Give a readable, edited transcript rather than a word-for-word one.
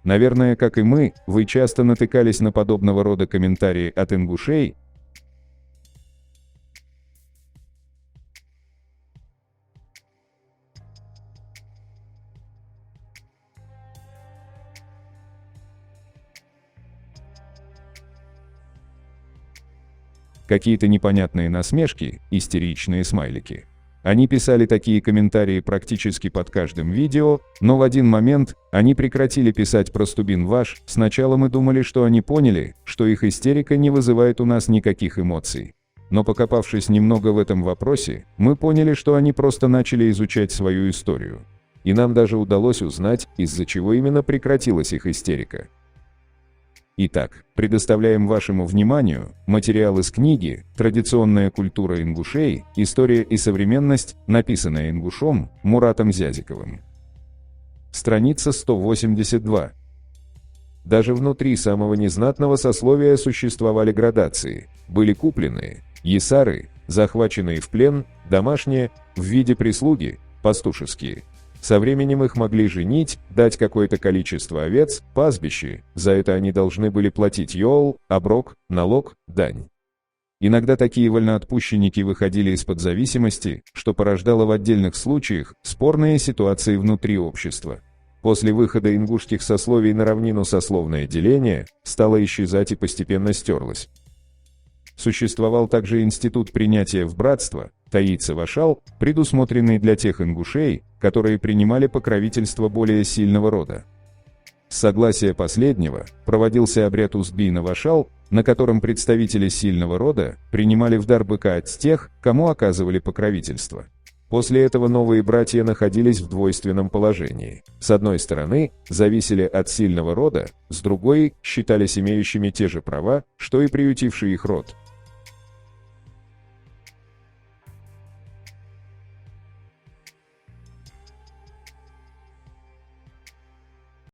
Наверное, как и мы, вы часто натыкались на подобного рода комментарии от ингушей. Какие-то непонятные насмешки, истеричные смайлики. Они писали такие комментарии практически под каждым видео, но в один момент они прекратили писать про Стубин Ваш. Сначала мы думали, что они поняли, что их истерика не вызывает у нас никаких эмоций. Но покопавшись немного в этом вопросе, мы поняли, что они просто начали изучать свою историю. И нам даже удалось узнать, из-за чего именно прекратилась их истерика. Итак, предоставляем вашему вниманию материал из книги «Традиционная культура ингушей. История и современность», написанная ингушом Муратом Зязиковым. Страница 182. Даже внутри самого незнатного сословия существовали градации. Были купленные, ясары, захваченные в плен, домашние, в виде прислуги, пастушеские. Со временем их могли женить, дать какое-то количество овец, пастбище, за это они должны были платить йол, оброк, налог, дань. Иногда такие вольноотпущенники выходили из-под зависимости, что порождало в отдельных случаях спорные ситуации внутри общества. После выхода ингушских сословий на равнину сословное деление стало исчезать и постепенно стерлось. Существовал также институт принятия в братство, таица-вашал, предусмотренный для тех ингушей, которые принимали покровительство более сильного рода. С согласия последнего проводился обряд узбина-вашал, на котором представители сильного рода принимали в дар быка от тех, кому оказывали покровительство. После этого новые братья находились в двойственном положении. С одной стороны, зависели от сильного рода, с другой, считались имеющими те же права, что и приютивший их род.